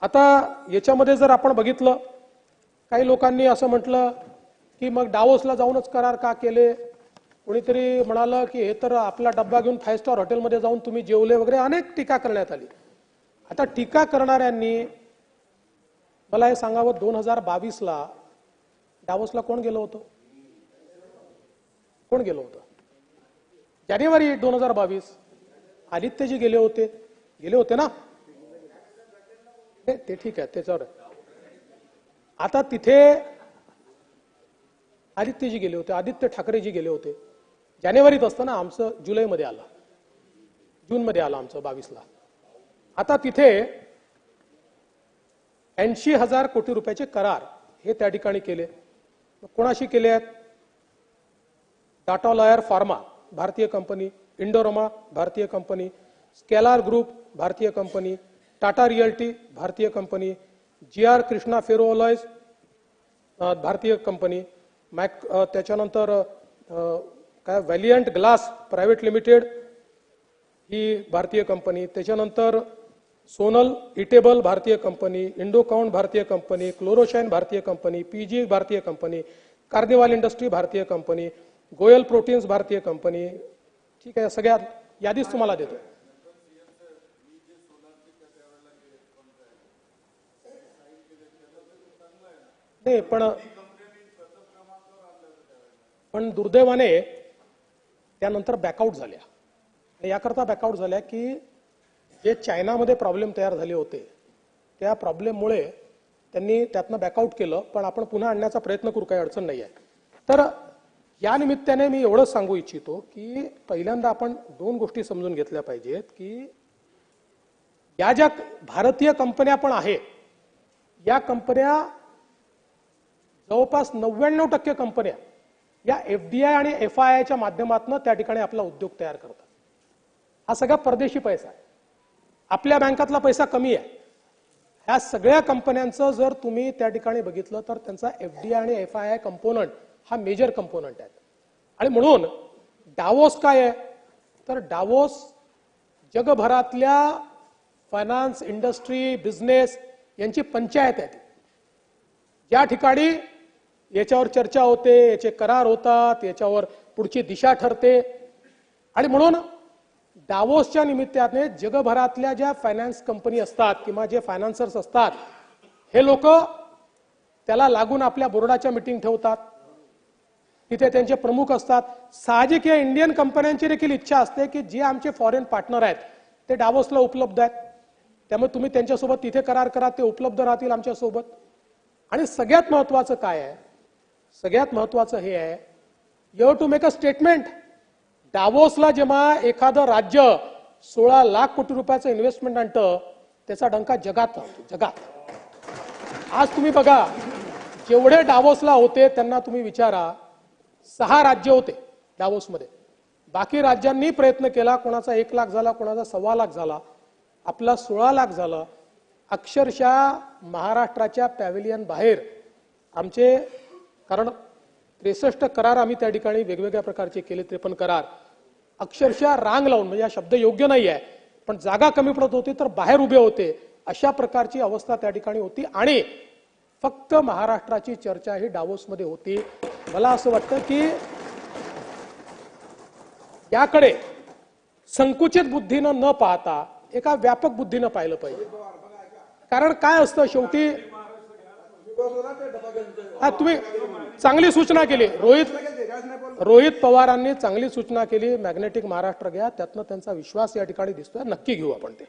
आता याच्यामध्ये जर आपण बघितलं, काही लोकांनी असं म्हटलं की मग डावोसला जाऊनच करार का केले, कोणीतरी म्हणालं की हे तर आपला डब्बा घेऊन 5 स्टार हॉटेलमध्ये जाऊन तुम्ही जेवले वगैरे, अनेक टीका करण्यात आली. आता टीका करणाऱ्यांनी मला हे सांगावं, 2022ला डावोसला कोण गेलं होतं? कोण गेलं होतं? जानेवारी 2022 आदित्यजी गेले होते ना? ते ठीक आहे, त्याच्यावर आता तिथे आदित्यजी गेले होते, आदित्य ठाकरेजी गेले होते. जानेवारीत असतं ना, आमचं जुलैमध्ये आलं, जूनमध्ये आलं आमचं 22ला. आता तिथे 80,000 कोटी रुपयाचे करार हे त्या ठिकाणी केले. कोणाशी केले आहेत? टाटा लॉयर फार्मा भारतीय कंपनी, इंडोरमा भारतीय कंपनी, स्केलार ग्रुप भारतीय कंपनी, टाटा रिअल्टी भारतीय कंपनी, GR कृष्णा फेरोअलॉयज भारतीय कंपनी, त्याच्यानंतर काय व्हॅलियंट ग्लास प्रायव्हेट लिमिटेड ही भारतीय कंपनी, त्याच्यानंतर सोनल इटेबल भारतीय कंपनी, इंडोकाउंट भारतीय कंपनी, क्लोरोशाइन भारतीय कंपनी, PG भारतीय कंपनी, कार्निवाल इंडस्ट्री भारतीय कंपनी, गोयल प्रोटीन्स भारतीय कंपनी. ठीक आहे, सगळ्या यादीच तुम्हाला देतो. नाही, पण दुर्दैवाने त्यानंतर बॅकआउट झाल्या. याकरता बॅकआउट झाल्या की जे चायनामध्ये प्रॉब्लेम तयार झाले होते, त्या प्रॉब्लेममुळे त्यांनी त्यातनं बॅकआउट केलं. पण आपण पुन्हा आणण्याचा प्रयत्न करू, काही अडचण नाही आहे. तर या निमित्ताने मी एवढंच सांगू इच्छितो की पहिल्यांदा आपण 2 गोष्टी समजून घेतल्या पाहिजेत की या ज्या भारतीय कंपन्या पण आहेत, या कंपन्या जवळपास 99% कंपन्या या FDI आणि FIIच्या माध्यमातून त्या ठिकाणी आपला उद्योग तयार करतात. हा सगळा परदेशी पैसा आहे, आपल्या बँकातला पैसा कमी आहे. ह्या सगळ्या कंपन्यांचं जर तुम्ही त्या ठिकाणी बघितलं तर त्यांचा FDI आणि FII कंपोनंट हा मेजर कंपोनंट आहे. आणि म्हणून डावोस काय आहे, तर डावोस जगभरातल्या फायनान्स, इंडस्ट्री, बिझनेस यांची पंचायत आहे. ज्या ठिकाणी याच्यावर चर्चा होते, याचे करार होतात, याच्यावर पुढची दिशा ठरते. आणि म्हणून डावोसच्या निमित्ताने जगभरातल्या ज्या फायनान्स कंपनी असतात किंवा जे फायनान्सर्स असतात, हे लोक त्याला लागून आपल्या बोर्डाच्या मीटिंग ठेवतात, तिथे त्यांचे प्रमुख असतात. साहजिक या इंडियन कंपन्यांची देखील इच्छा असते की जे आमचे फॉरेन पार्टनर आहेत ते डावोसला उपलब्ध आहेत, त्यामुळे तुम्ही त्यांच्यासोबत तिथे करार करा, ते उपलब्ध राहतील आमच्यासोबत. आणि सगळ्यात महत्त्वाचं काय आहे, सगळ्यात महत्त्वाचं हे आहे, you have to make a statement. डावोसला जेव्हा एखादं राज्य 16 लाख कोटी रुपयाचं इन्व्हेस्टमेंट आणतं, त्याचा डंका जगात राहतो, जगात. आज तुम्ही बघा, जेवढे डावोसला होते त्यांना तुम्ही विचारा, 6 राज्य होते डावोसमध्ये. बाकी राज्यांनी प्रयत्न केला, कोणाचा 1 लाख झाला, कोणाचा 1.25 लाख झाला, आपला 16 लाख झाला. अक्षरशः महाराष्ट्राच्या पॅव्हिलियन बाहेर आमचे, कारण 63 करार आम्ही त्या ठिकाणी वेगवेगळ्या प्रकारचे केले, 53 करार अक्षरशः रांग लावून, म्हणजे हा शब्द योग्य नाही आहे, पण जागा कमी पडत होती तर बाहेर उभे होते, अशा प्रकारची अवस्था त्या ठिकाणी होती. आणि फक्त महाराष्ट्राची चर्चा ही डावोसमध्ये होती. मला असं वाटतं की याकडे संकुचित बुद्धीनं न पाहता एका व्यापक बुद्धीनं पाहिलं पाहिजे. कारण काय असतं शेवटी, तुम्ही चांगली सूचना केली, रोहित पवारांनी चांगली सूचना केली, मॅग्नेटिक महाराष्ट्र घ्या, त्यातनं त्यांचा विश्वास या ठिकाणी दिसतोय, नक्की घेऊ आपण ते.